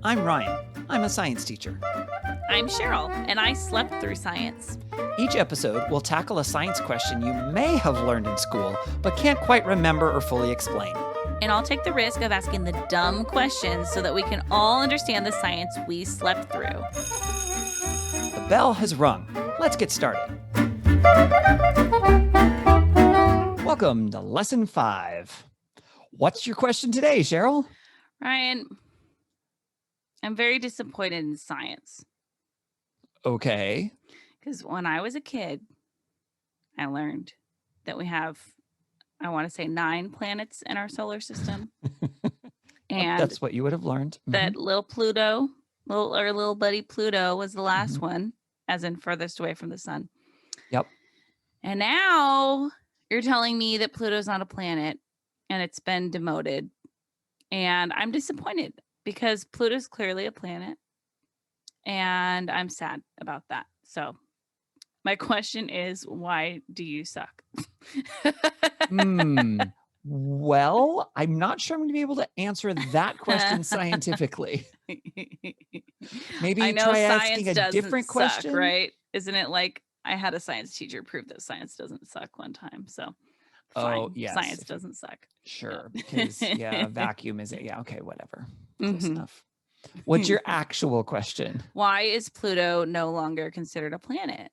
I'm Ryan. I'm a science teacher. I'm Cheryl, and I slept through science. Each episode will tackle a science question you may have learned in school, but can't quite remember or fully explain. And I'll take the risk of asking the dumb questions so that we can all understand the science we slept through. The bell has rung. Let's get started. Welcome to Lesson 5. What's your question today, Cheryl? Ryan, I'm very disappointed in science. Okay. Because when I was a kid, I learned that we have, I want to say, 9 planets in our solar system. And that's what you would have learned. That little Pluto, little buddy Pluto was the last one, as in furthest away from the sun. Yep. And now you're telling me that Pluto's not a planet and it's been demoted. And I'm disappointed because Pluto's clearly a planet. And I'm sad about that. So my question is, why do you suck? Well, I'm not sure I'm going to be able to answer that question scientifically. Maybe I know try science asking a different question, right? Isn't it like I had a science teacher prove that science doesn't suck one time? So fine. Oh, yes. Science doesn't suck. Sure. Because, a vacuum is it. Yeah. Okay. Whatever. Close Mhm. enough. What's your actual question? Why is Pluto no longer considered a planet?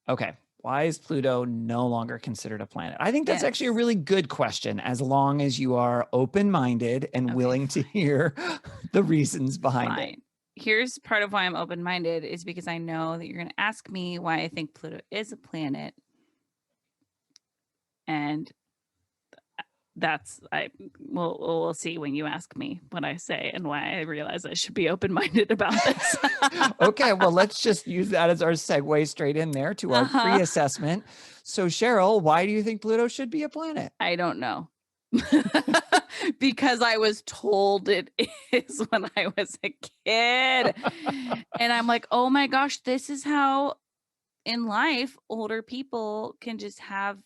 Okay. Why is Pluto no longer considered a planet? I think that's actually a really good question, as long as you are open-minded and willing to hear the reasons behind it. Here's part of why I'm open-minded is because I know that you're going to ask me why I think Pluto is a planet. And we'll see when you ask me what I say and why I realize I should be open-minded about this. Okay, well, let's just use that as our segue straight in there to our pre-assessment. So Cheryl, why do you think Pluto should be a planet? I don't know. Because I was told it is when I was a kid. And I'm like, oh my gosh, this is how in life older people can just have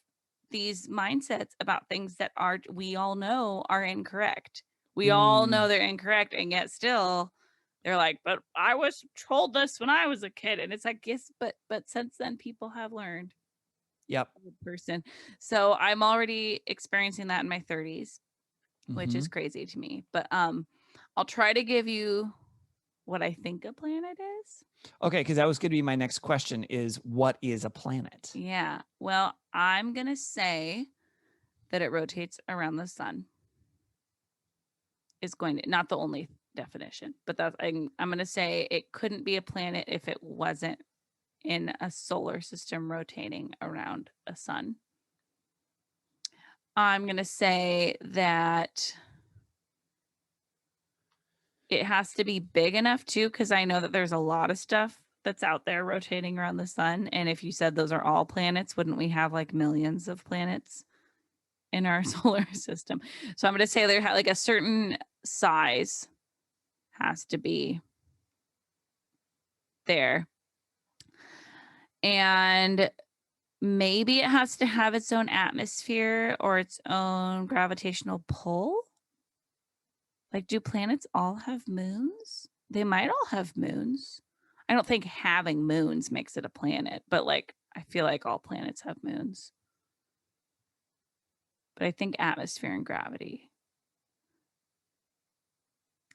these mindsets about things that we all know are incorrect. We all know they're incorrect, and yet still they're like, but I was told this when I was a kid. And it's like, yes, but since then people have learned. Yep. Person. So I'm already experiencing that in my 30s, which is crazy to me. But I'll try to give you what I think a planet is. Okay, because that was going to be my next question is, what is a planet? Yeah. Well, I'm going to say that it rotates around the sun. Is going to, not the only definition, but that's, I'm going to say it couldn't be a planet if it wasn't in a solar system rotating around a sun. I'm going to say that it has to be big enough too, because I know that there's a lot of stuff that's out there rotating around the sun. And if you said those are all planets, wouldn't we have like millions of planets in our solar system? So I'm going to say there like a certain size has to be there. And maybe it has to have its own atmosphere or its own gravitational pull. Like, do planets all have moons? They might all have moons. I don't think having moons makes it a planet, but like, I feel like all planets have moons. But I think atmosphere and gravity.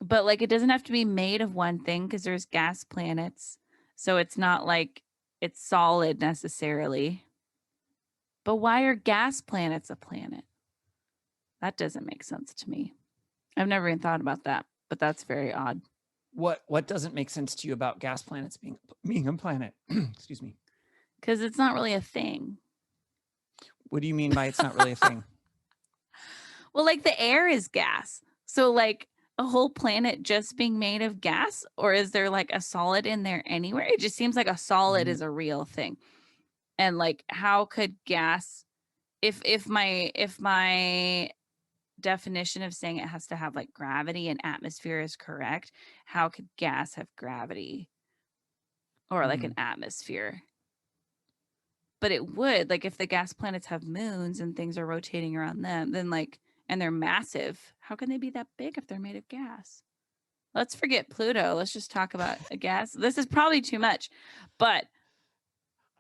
But like, it doesn't have to be made of one thing because there's gas planets. So it's not like it's solid necessarily. But why are gas planets a planet? That doesn't make sense to me. I've never even thought about that, but that's very odd. What doesn't make sense to you about gas planets being a planet? Excuse me. Because it's not really a thing. What do you mean by it's not really a thing? Well, like the air is gas. So like a whole planet just being made of gas, or is there like a solid in there anywhere? It just seems like a solid is a real thing. And like, how could gas, if my definition of saying it has to have like gravity and atmosphere is correct, how could gas have gravity or like an atmosphere? But it would, like, if the gas planets have moons and things are rotating around them, then like, and they're massive, how can they be that big if they're made of gas? let's forget Pluto. Let's just talk about a gas. This is probably too much, but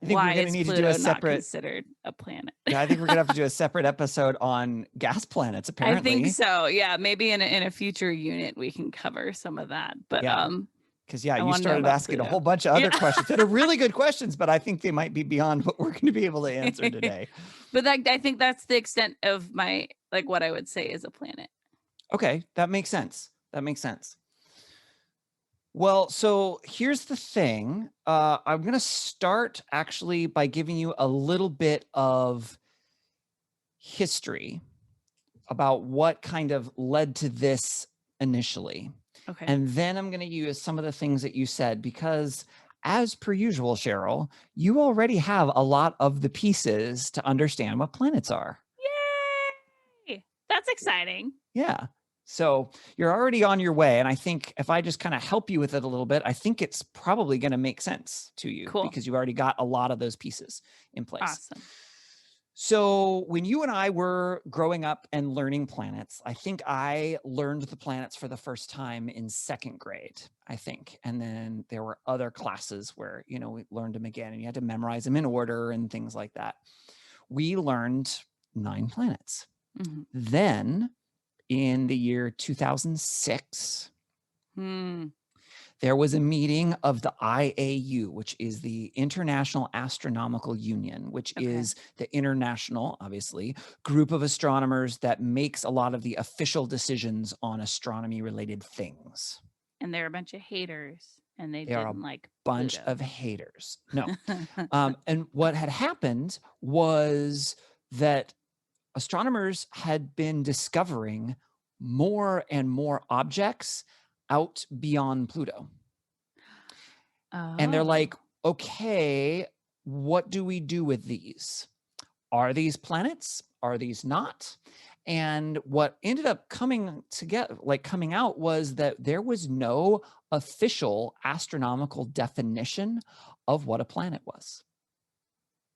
I think we're why going to is need to do a Pluto not separate, considered a planet? yeah, I think we're going to have to do a separate episode on gas planets, I think apparently. so. Yeah, maybe in a future unit we can cover some of that. But Yeah. Because, yeah, I you want to know started about asking a Pluto. whole bunch of other Yeah. questions that are really good questions, but I think they might be beyond what we're going to be able to answer today. But like, I think that's the extent of my, like, what I would say is a planet. Okay, that makes sense. That makes sense. Well, so here's the thing. I'm going to start actually by giving you a little bit of history about what kind of led to this initially. Okay. And then I'm going to use some of the things that you said, because as per usual, Cheryl, you already have a lot of the pieces to understand what planets are. Yay! That's exciting. Yeah. So you're already on your way. And I think if I just kind of help you with it a little bit, I think it's probably going to make sense to you Cool. because you've already got a lot of those pieces in place. Awesome. So when you and I were growing up and learning planets, I think I learned the planets for the first time in second grade, I think. And then there were other classes where, you know, we learned them again and you had to memorize them in order and things like that. We learned 9 planets. Mm-hmm. Then in the year 2006, there was a meeting of the IAU, which is the International Astronomical Union, which is the international, obviously, group of astronomers that makes a lot of the official decisions on astronomy-related things. And they're a bunch of haters, and they are didn't a like bunch Pluto. of haters. No. And what had happened was that astronomers had been discovering more and more objects out beyond Pluto. And they're like, okay, what do we do with these? Are these planets? Are these not? And what ended up coming out was that there was no official astronomical definition of what a planet was.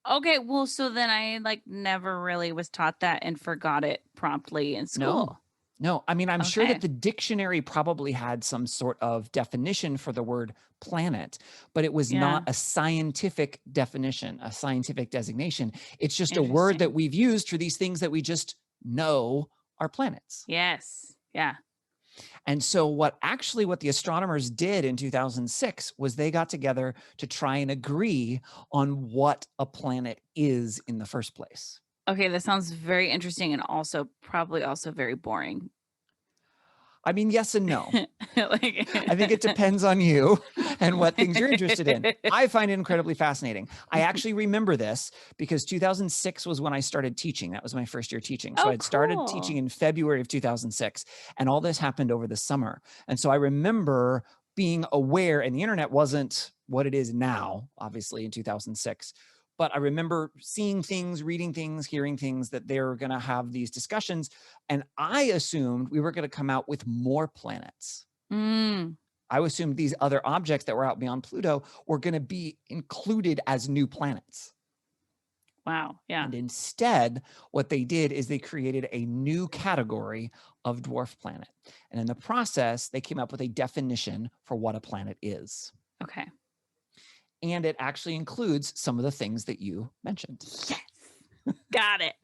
Okay, well, so then I like never really was taught that and forgot it promptly in school. No. I mean, I'm sure that the dictionary probably had some sort of definition for the word planet, but it was not a scientific definition, a scientific designation. It's just a word that we've used for these things that we just know are planets. Yes. Yeah. And so what the astronomers did in 2006 was they got together to try and agree on what a planet is in the first place. Okay, that sounds very interesting and also probably also very boring. I mean, yes and no. I think it depends on you and what things you're interested in. I find it incredibly fascinating. I actually remember this because 2006 was when I started teaching. That was my first year teaching. So I'd started teaching in February of 2006, and all this happened over the summer. And so I remember being aware, and the internet wasn't what it is now, obviously, in 2006. But I remember seeing things, reading things, hearing things that they were going to have these discussions. And I assumed we were going to come out with more planets. I assumed these other objects that were out beyond Pluto were going to be included as new planets. Wow. Yeah. And instead, what they did is they created a new category of dwarf planet. And in the process, they came up with a definition for what a planet is. Okay. And it actually includes some of the things that you mentioned. Yes. Got it.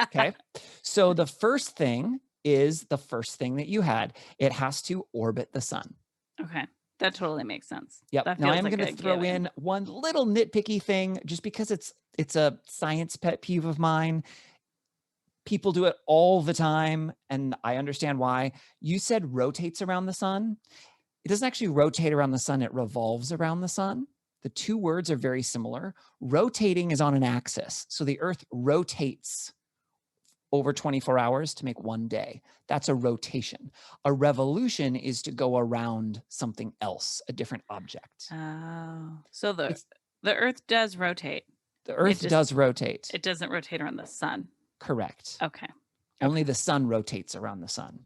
Okay. So the first thing is the first thing that you had. It has to orbit the sun. Okay. That totally makes sense. Yep. Now I'm going to throw in one little nitpicky thing just because it's a science pet peeve of mine. People do it all the time, and I understand why. You said rotates around the sun. It doesn't actually rotate around the sun. It revolves around the sun. The two words are very similar. Rotating is on an axis. So the Earth rotates over 24 hours to make one day. That's a rotation. A revolution is to go around something else, a different object. Oh, so the Earth does rotate. The Earth does rotate. It doesn't rotate around the sun. Correct. Okay. Only the sun rotates around the sun.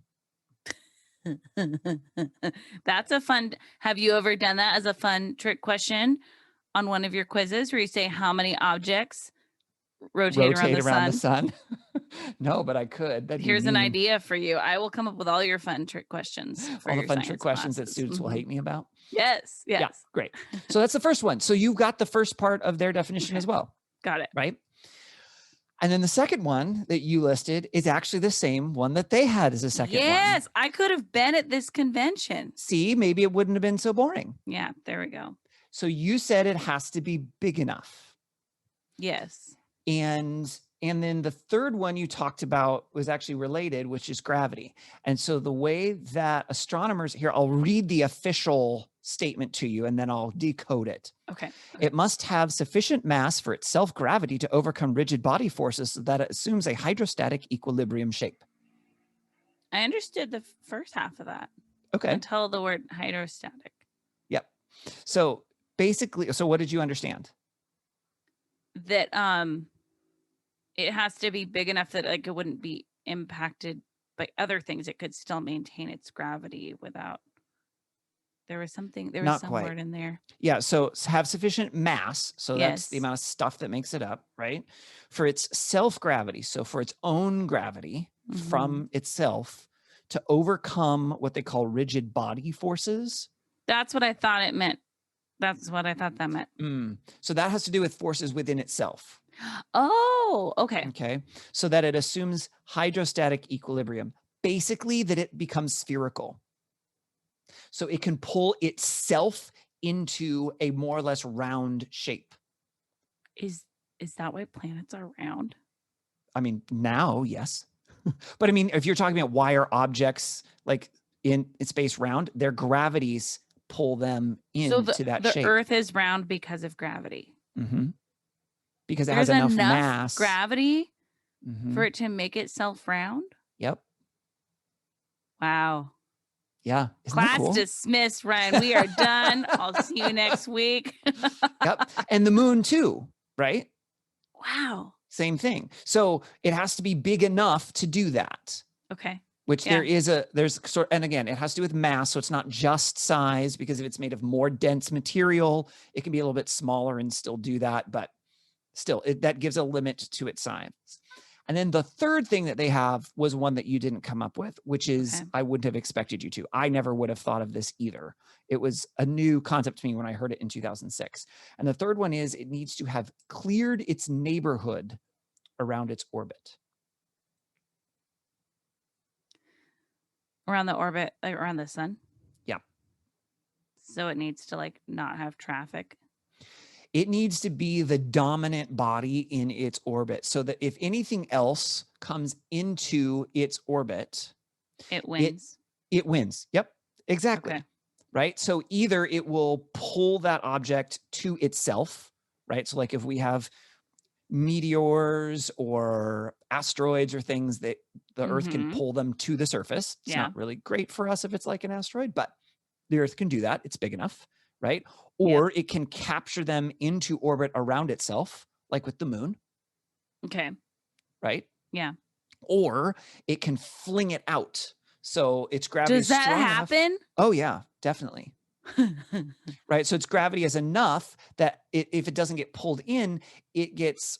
That's a fun. Have you ever done that as a fun trick question on one of your quizzes where you say how many objects rotate around rotate the around the sun? sun? No, but I could. That'd be Here's an mean. idea for you. I will come up with all your fun trick questions for All the your fun trick science questions that classes. students will hate me about. Yes, Yeah, yes. great. So that's the first one. So you've got the first part of their definition Okay. as well, Got it. right? And then the second one that you listed is actually the same one that they had as a second one. Yes, I could have been at this convention. See, maybe it wouldn't have been so boring. Yeah, there we go. So you said it has to be big enough. Yes. And then the third one you talked about was actually related, which is gravity. And so the way that astronomers here, I'll read the official statement to you and then I'll decode it. Okay. It must have sufficient mass for its self-gravity to overcome rigid body forces so that it assumes a hydrostatic equilibrium shape. I understood the first half of that. Okay. Until the word hydrostatic. Yep. So basically, so what did you understand? That it has to be big enough that like it wouldn't be impacted by other things. It could still maintain its gravity without. There was some word in there. Yeah, so have sufficient mass. So that's the Yes. amount of stuff that makes it up, right? For its self-gravity, so for its own gravity from itself to overcome what they call rigid body forces. That's what I thought it meant. That's what I thought that meant. So that has to do with forces within itself. Oh, okay. Okay. So that it assumes hydrostatic equilibrium, basically that it becomes spherical. So it can pull itself into a more or less round shape. Is that why planets are round? I mean, now, yes. But I mean, if you're talking about why are objects like in space round, their gravities pull them into that shape. The Earth is round because of gravity. Because it has enough mass. Gravity for it to make itself round? Yep. Wow. Yeah. Class dismissed, Ryan. We are done. I'll see you next week. Yep. And the moon too, right? Wow. Same thing. So it has to be big enough to do that. Okay. Which there's and again, it has to do with mass. So it's not just size, because if it's made of more dense material, it can be a little bit smaller and still do that. But still, that gives a limit to its size. And then the third thing that they have was one that you didn't come up with, which is I wouldn't have expected you to. I never would have thought of this either. It was a new concept to me when I heard it in 2006. And the third one is it needs to have cleared its neighborhood around its orbit. Around the orbit, like around the sun? Yeah. So it needs to like not have traffic. It needs to be the dominant body in its orbit so that if anything else comes into its orbit, it wins. It wins. Yep, exactly. Okay. Right. So either it will pull that object to itself, right? So like if we have meteors or asteroids or things that the Earth can pull them to the surface. It's not really great for us if it's like an asteroid, but the Earth can do that. It's big enough, right? Or it can capture them into orbit around itself, like with the moon. Okay. Right? Yeah. Or it can fling it out. So its gravity is strong happen? Enough. Oh, yeah, definitely. Right. So its gravity is enough that if it doesn't get pulled in, it gets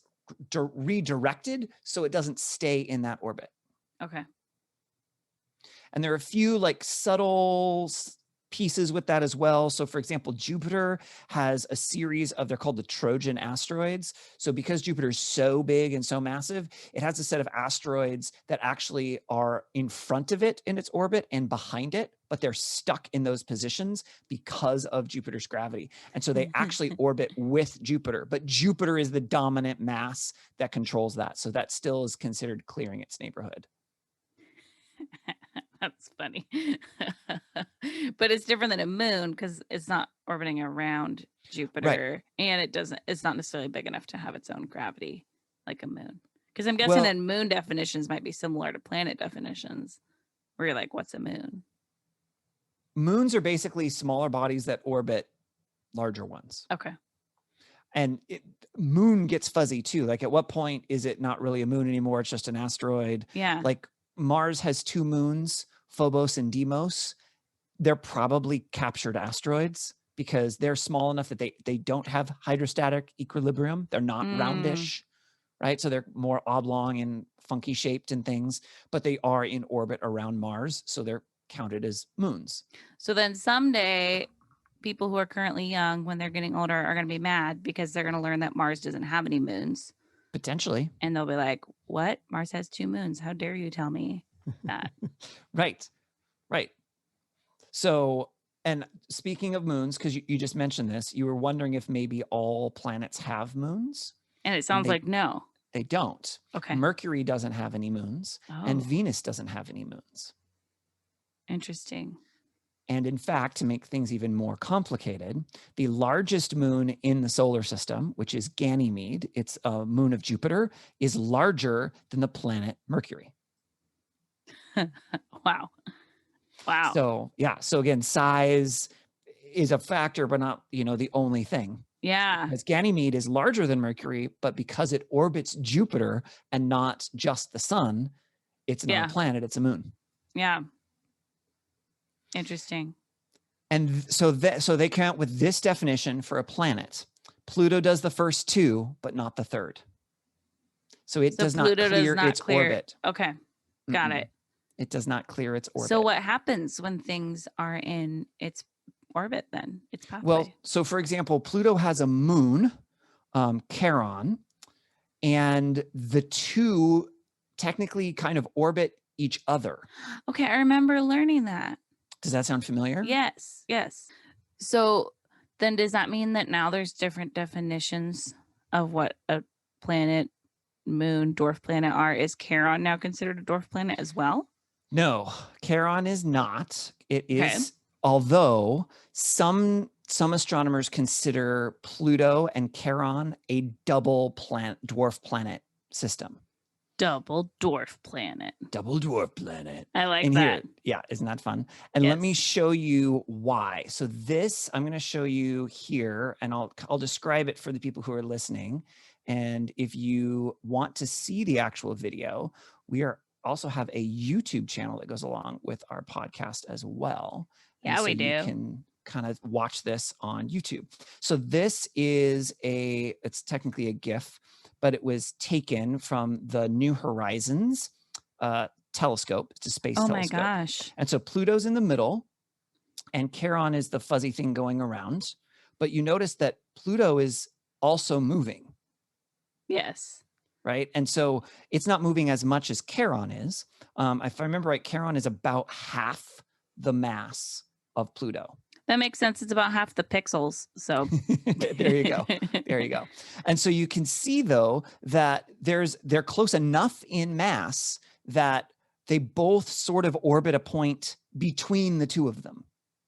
redirected so it doesn't stay in that orbit. Okay. And there are a few like subtle pieces with that as well. So for example, Jupiter has a series of, they're called the Trojan asteroids. So because Jupiter is so big and so massive, it has a set of asteroids that actually are in front of it in its orbit and behind it, but they're stuck in those positions because of Jupiter's gravity. And so they actually orbit with Jupiter, but Jupiter is the dominant mass that controls that. So that still is considered clearing its neighborhood. That's funny. But it's different than a moon because it's not orbiting around Jupiter, and it's not necessarily big enough to have its own gravity like a moon. Because I'm guessing then moon definitions might be similar to planet definitions, where you're like, what's a moon? Moons are basically smaller bodies that orbit larger ones. Okay. And moon gets fuzzy too. Like at what point is it not really a moon anymore? It's just an asteroid. Yeah. Like Mars has 2 moons, Phobos and Deimos. They're probably captured asteroids because they're small enough that they don't have hydrostatic equilibrium. They're not roundish, right? So they're more oblong and funky shaped and things, but they are in orbit around Mars. So they're counted as moons. So then someday, people who are currently young, when they're getting older, are going to be mad because they're going to learn that Mars doesn't have any moons. Potentially. And they'll be like, what? Mars has 2 moons. How dare you tell me that? Right. So, and speaking of moons, because you just mentioned this, you were wondering if maybe all planets have moons. And it sounds like no. They don't. Okay. Mercury doesn't have any moons, and Venus doesn't have any moons. Interesting. And in fact, to make things even more complicated, the largest moon in the solar system, which is Ganymede, it's a moon of Jupiter, is larger than the planet Mercury. Wow. So yeah. So again, size is a factor, but not, the only thing. Yeah. Because Ganymede is larger than Mercury, but because it orbits Jupiter and not just the sun, it's not a planet, it's a moon. Yeah. Interesting. And so they count with this definition for a planet. Pluto does the first 2, but not the third. So it does not clear its orbit. Okay. Got it. It does not clear its orbit. So what happens when things are in its orbit then? Its pathway? Well, so for example, Pluto has a moon, Charon, and the 2 technically kind of orbit each other. Okay, I remember learning that. Does that sound familiar? Yes. So then does that mean that now there's different definitions of what a planet, moon, dwarf planet are? Is Charon now considered a dwarf planet as well? No, Charon is not. It is, although some astronomers consider Pluto and Charon a double dwarf planet system. Double dwarf planet. I like that. Yeah, isn't that fun? And let me show you why. So this, I'm going to show you here, and I'll describe it for the people who are listening. And if you want to see the actual video, we also have a YouTube channel that goes along with our podcast as well. Yeah, so we do. You can kind of watch this on YouTube. So this is it's technically a GIF, but it was taken from the New Horizons telescope. It's a space telescope. Oh my gosh. And so Pluto's in the middle and Charon is the fuzzy thing going around. But you notice that Pluto is also moving. Yes. Right. And so it's not moving as much as Charon is. If I remember right, Charon is about half the mass of Pluto. That makes sense. It's about half the pixels. So there you go. There you go. And so you can see, though, that they're close enough in mass that they both sort of orbit a point between the 2 of them.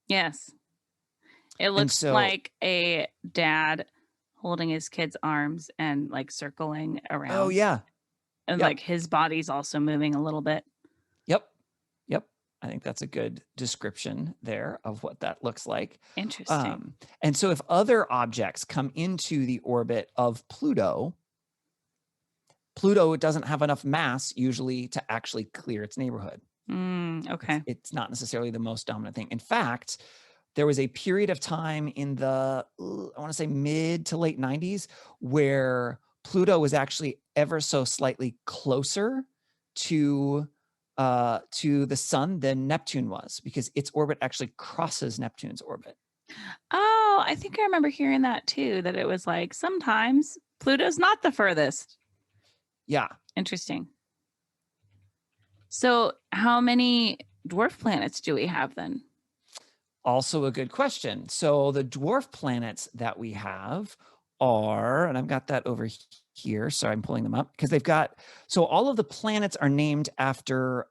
Yes. It looks like a dad holding his kid's arms and like circling around. Oh, yeah. And like his body's also moving a little bit. Yep. I think that's a good description there of what that looks like. Interesting. And so if other objects come into the orbit of Pluto doesn't have enough mass usually to actually clear its neighborhood. Okay. It's not necessarily the most dominant thing. In fact, there was a period of time in the, I want to say mid to late 90s, where Pluto was actually ever so slightly closer to the sun than Neptune was, because its orbit actually crosses Neptune's orbit. Oh, I think I remember hearing that too, that it was like sometimes Pluto's not the furthest. Yeah. Interesting. So how many dwarf planets do we have then? Also a good question. So the dwarf planets that we have are, and I've got that over here. Sorry, I'm pulling them up because so all of the planets are named after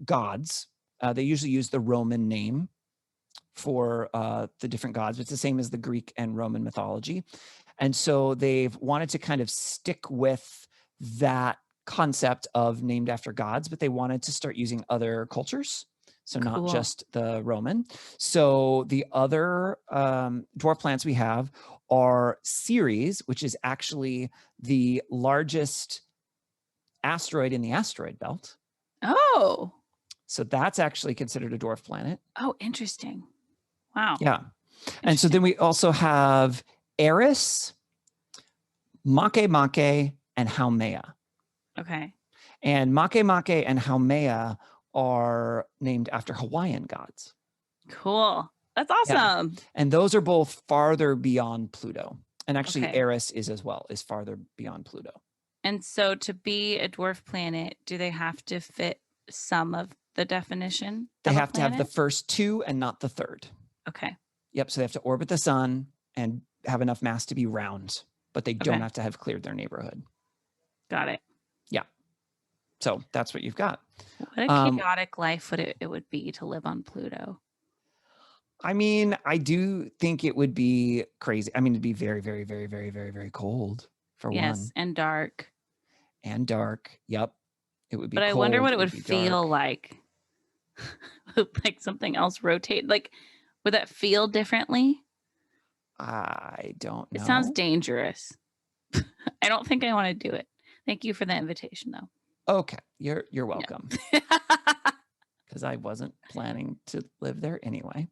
gods. They usually use the Roman name for the different gods. It's the same as the Greek and Roman mythology. And so they've wanted to kind of stick with that concept of named after gods, but they wanted to start using other cultures. So not just the Roman. So the other dwarf planets we have are Ceres, which is actually the largest asteroid in the asteroid belt. Oh. So that's actually considered a dwarf planet. Oh, interesting. Wow. Yeah. And so then we also have Eris, Makemake and Haumea. Okay. And Makemake and Haumea are named after Hawaiian gods. Cool. That's Yeah. awesome. And those are both farther beyond Pluto. And actually, Okay. Eris is as well, is farther beyond Pluto. And so to be a dwarf planet, do they have to fit some of the definition They of a have to have the planet? first two and not the third. Okay. Yep. So they have to orbit the sun and have enough mass to be round, but they don't Okay. have to have cleared their neighborhood. Got it. Yeah. So that's what you've got. What a chaotic life would it would be to live on Pluto? I mean, I do think it would be crazy. I mean, it'd be very, very, very, very, very, very cold for one. Yes, and dark. And dark. Yep. It would be But I cold. wonder what it would be feel dark. like. Like something else rotate. Like, would that feel differently? I don't know. It sounds dangerous. I don't think I want to do it. Thank you for the invitation, though. Okay. You're welcome. Because I wasn't planning to live there anyway.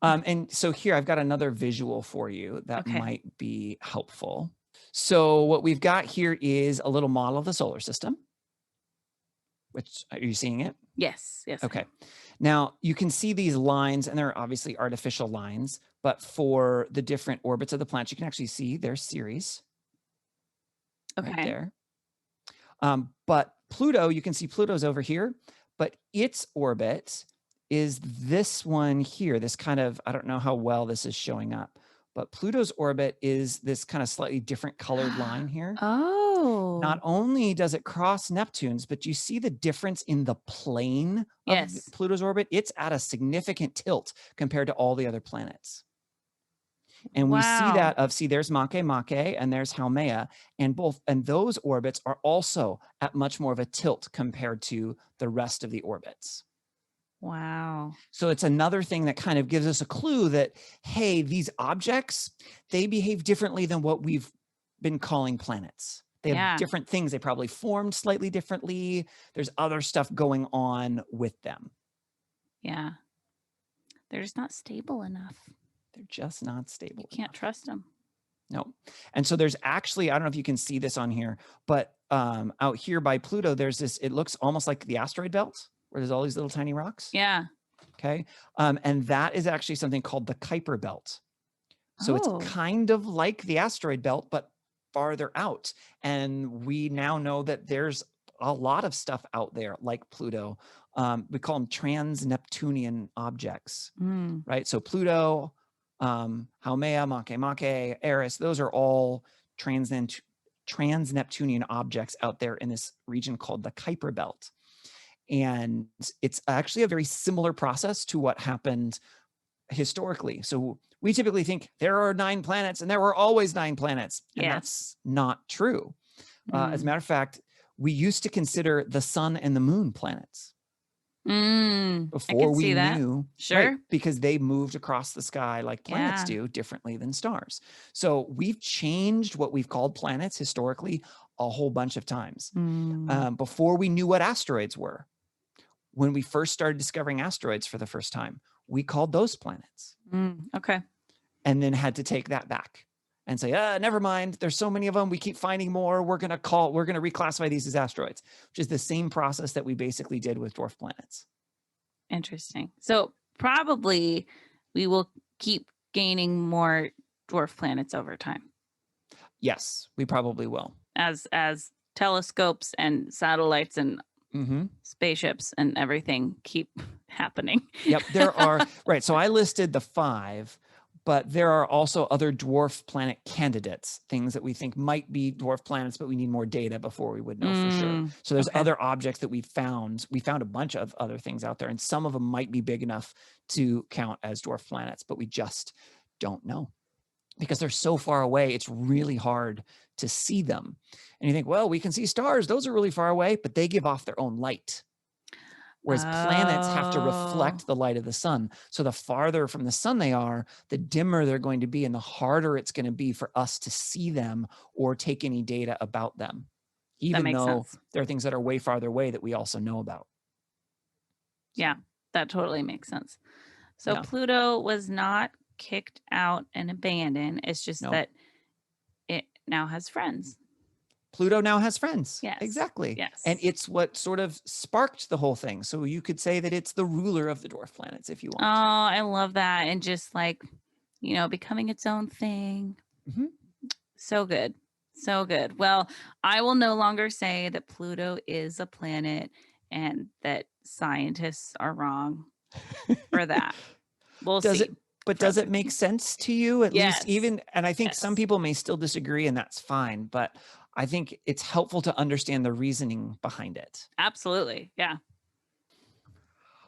And so here I've got another visual for you that might be helpful. So what we've got here is a little model of the solar system. Which, are you seeing it? Yes. Yes. Okay. Now you can see these lines, and they're obviously artificial lines, but for the different orbits of the planets, you can actually see their series. Okay. Right there. But Pluto, you can see Pluto's over here, but its orbit is this one here, this kind of, I don't know how well this is showing up, but Pluto's orbit is this kind of slightly different colored line here. Oh. Not only does it cross Neptune's, but you see the difference in the plane of Pluto's orbit. It's at a significant tilt compared to all the other planets. And we see that there's Makemake and there's Haumea, and those orbits are also at much more of a tilt compared to the rest of the orbits. Wow. So it's another thing that kind of gives us a clue that, hey, these objects, they behave differently than what we've been calling planets. They have different things. They probably formed slightly differently. There's other stuff going on with them. Yeah. They're just not stable enough. They're just not stable. You can't trust them. No. And so there's actually, I don't know if you can see this on here, but out here by Pluto, there's this, it looks almost like the asteroid belt where there's all these little tiny rocks. Yeah. Okay. And that is actually something called the Kuiper belt. So it's kind of like the asteroid belt, but farther out. And we now know that there's a lot of stuff out there like Pluto. We call them trans-Neptunian objects, right? So Pluto, Haumea, Makemake, Eris, those are all trans-Neptunian objects out there in this region called the Kuiper belt. And it's actually a very similar process to what happened historically. So we typically think there are 9 planets and there were always 9 planets. And that's not true. As a matter of fact, we used to consider the sun and the moon planets. Before we knew, right, because they moved across the sky like planets do, differently than stars. So we've changed what we've called planets historically a whole bunch of times. Before we knew what asteroids were, when we first started discovering asteroids for the first time, we called those planets. Okay. And then had to take that back and say, never mind. There's so many of them. We keep finding more. We're going to reclassify these as asteroids, which is the same process that we basically did with dwarf planets. Interesting. So probably we will keep gaining more dwarf planets over time. Yes, we probably will. As telescopes and satellites and spaceships and everything keep happening. Yep, there are. Right. So I listed the 5, but there are also other dwarf planet candidates, things that we think might be dwarf planets, but we need more data before we would know for sure. So there's other objects that we found. We found a bunch of other things out there, and some of them might be big enough to count as dwarf planets, but we just don't know because they're so far away. It's really hard to see them. And you think, well, we can see stars. Those are really far away, but they give off their own light. Whereas planets have to reflect the light of the sun. So the farther from the sun they are, the dimmer they're going to be and the harder it's going to be for us to see them or take any data about them, even though there are things that are way farther away that we also know about. Yeah, that totally makes sense. So Pluto was not kicked out and abandoned. It's just that now has friends. Pluto now has friends. Yes. Exactly. Yes. And it's what sort of sparked the whole thing. So you could say that it's the ruler of the dwarf planets if you Oh, want. I love that. And just like, becoming its own thing. Mhm. So good. So good. Well, I will no longer say that Pluto is a planet and that scientists are wrong for that. We'll Does see. it does it make sense to you at least Yes. and I think some Yes. people may still disagree and that's fine, but I think it's helpful to understand the reasoning behind it. Absolutely. Yeah.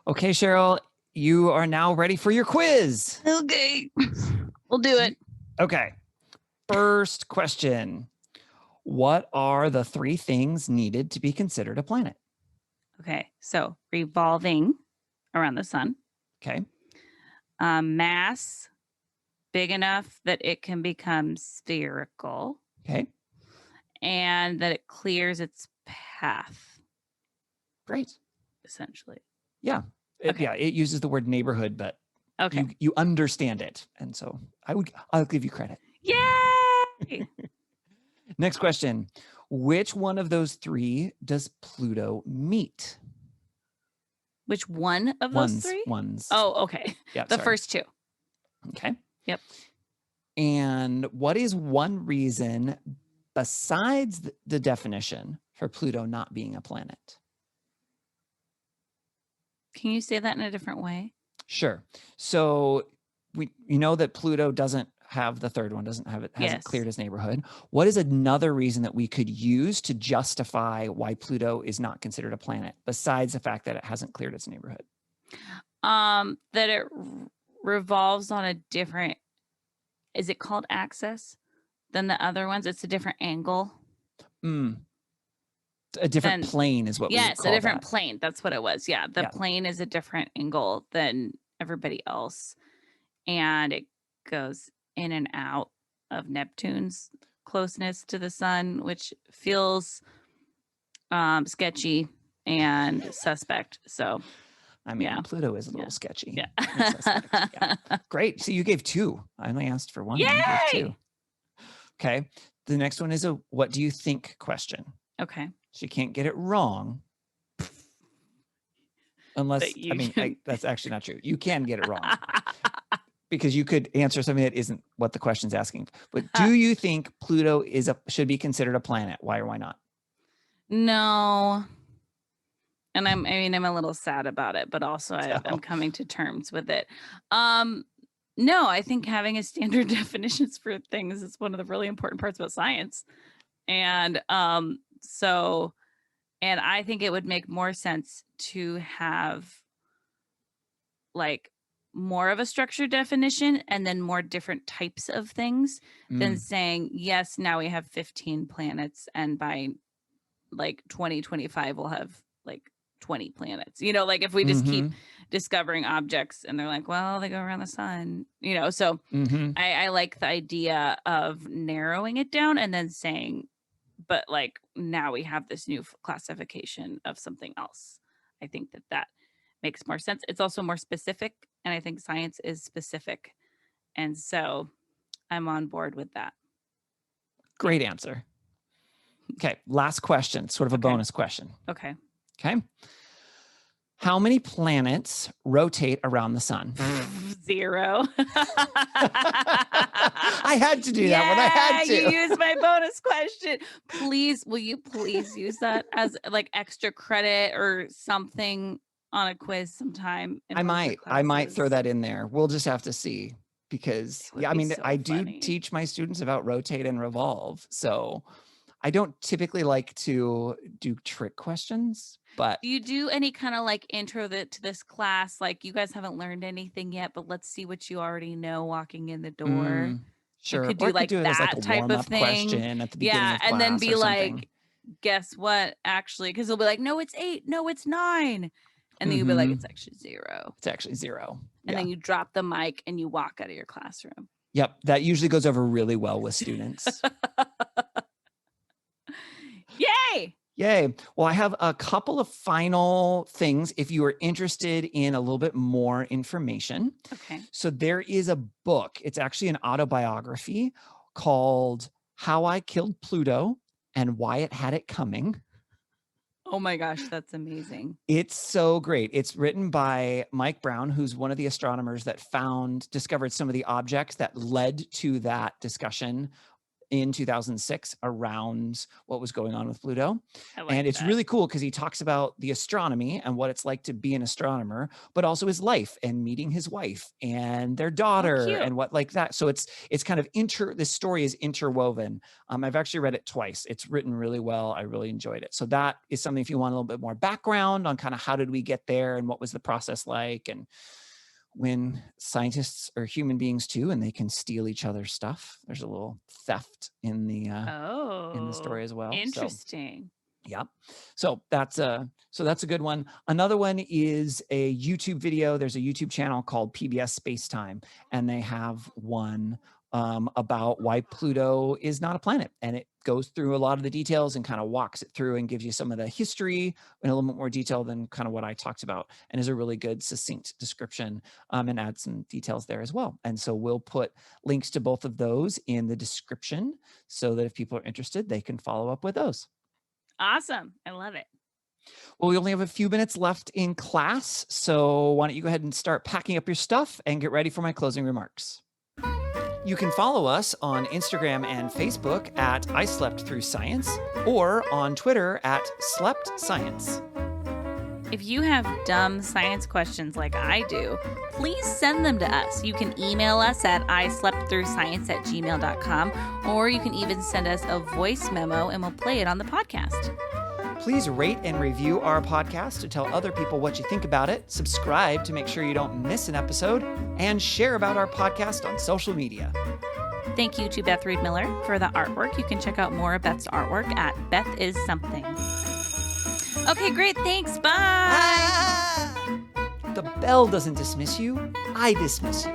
Okay, Cheryl, you are now ready for your quiz. Okay. We'll do it. Okay. First question. What are the 3 things needed to be considered a planet? Okay. So revolving around the sun. Okay. Mass big enough that it can become spherical. Okay. And that it clears its path. Great. Essentially. Yeah. It uses the word neighborhood, but okay. you understand it. And so I'll give you credit. Yay! Next question. Which one of those 3 does Pluto meet? Which one of those 3? Ones. Oh, okay. Yeah, the first 2. Okay. Yep. And what is one reason besides the definition for Pluto not being a planet? Can you say that in a different way? Sure. So we know that Pluto doesn't have the third one, hasn't cleared its neighborhood. What is another reason that we could use to justify why Pluto is not considered a planet besides the fact that it hasn't cleared its neighborhood? That it revolves on a different, is it called axis than the other ones? It's a different angle. A different plane is what we would call Yes, a different that. plane. That's what it was. Yeah, the plane is a different angle than everybody else. And it goes in and out of Neptune's closeness to the sun, which feels sketchy and suspect. So I mean, Pluto is a little sketchy. Yeah. Great. So you gave 2. I only asked for 1. Yay! You gave 2. Okay. The next one is a what do you think question. Okay. So you can't get it wrong. Unless, that's actually not true. You can get it wrong. Because you could answer something that isn't what the question's asking. But do you think Pluto should be considered a planet? Why or why not? No. And I'm a little sad about it, but also I'm coming to terms with it. No, I think having a standard definitions for things is one of the really important parts about science. And and I think it would make more sense to have like more of a structured definition and then more different types of things than saying, yes, now we have 15 planets and by like 2025 we'll have like 20 planets. Like if we just keep discovering objects and they're like, well, they go around the sun, so I like the idea of narrowing it down and then saying, but like now we have this new classification of something else. I think that makes more sense. It's also more specific, and I think science is specific. And so I'm on board with that. Great answer. Okay, last question, sort of a bonus question. Okay. Okay. How many planets rotate around the sun? 0. I had to do that one. I had to. You used my bonus question. Please, will you please use that as like extra credit or something on a quiz sometime? I might throw that in there. We'll just have to see because I do teach my students about rotate and revolve. So I don't typically like to do trick questions, but do you do any kind of like intro to this class? Like you guys haven't learned anything yet, but let's see what you already know walking in the door. Sure. You could do like that as type of thing. Question at the beginning of class and then be like, something. guess what? Actually, because they'll be like, no, it's 8. No, it's 9. And then you'll be like, it's actually 0. It's actually 0. And then you drop the mic and you walk out of your classroom. Yep. That usually goes over really well with students. Yay! Yay. Well, I have a couple of final things if you are interested in a little bit more information. Okay. So there is a book. It's actually an autobiography called How I Killed Pluto and Why It Had It Coming. Oh my gosh, that's amazing. It's so great. It's written by Mike Brown, who's one of the astronomers that discovered some of the objects that led to that discussion in 2006 around what was going on with Pluto. I like And it's that. really cool because he talks about the astronomy and what it's like to be an astronomer, but also his life and meeting his wife and their daughter cute. and what like that. So it's kind of this story is interwoven. I've actually read it twice. It's written really well. I really enjoyed it. So that is something if you want a little bit more background on kind of how did we get there and what was the process like, and when scientists are human beings too, and they can steal each other's stuff. There's a little theft in the story as well. Interesting. So, yeah. So that's a good one. Another one is a YouTube video. There's a YouTube channel called PBS Spacetime, and they have one about why Pluto is not a planet, and it goes through a lot of the details and kind of walks it through and gives you some of the history in a little bit more detail than kind of what I talked about, and is a really good succinct description, and adds some details there as well. And so we'll put links to both of those in the description so that if people are interested, they can follow up with those. Awesome. I love it. Well, we only have a few minutes left in class, so why don't you go ahead and start packing up your stuff and get ready for my closing remarks. You can follow us on Instagram and Facebook at I Slept Through Science, or on Twitter at Slept Science. If you have dumb science questions like I do, please send them to us. You can email us at isleptthroughscience@gmail.com, or you can even send us a voice memo and we'll play it on the podcast. Please rate and review our podcast to tell other people what you think about it, subscribe to make sure you don't miss an episode, and share about our podcast on social media. Thank you to Beth Reed Miller for the artwork. You can check out more of Beth's artwork at Beth Is Something. Okay, great. Thanks. Bye. The bell doesn't dismiss you. I dismiss you.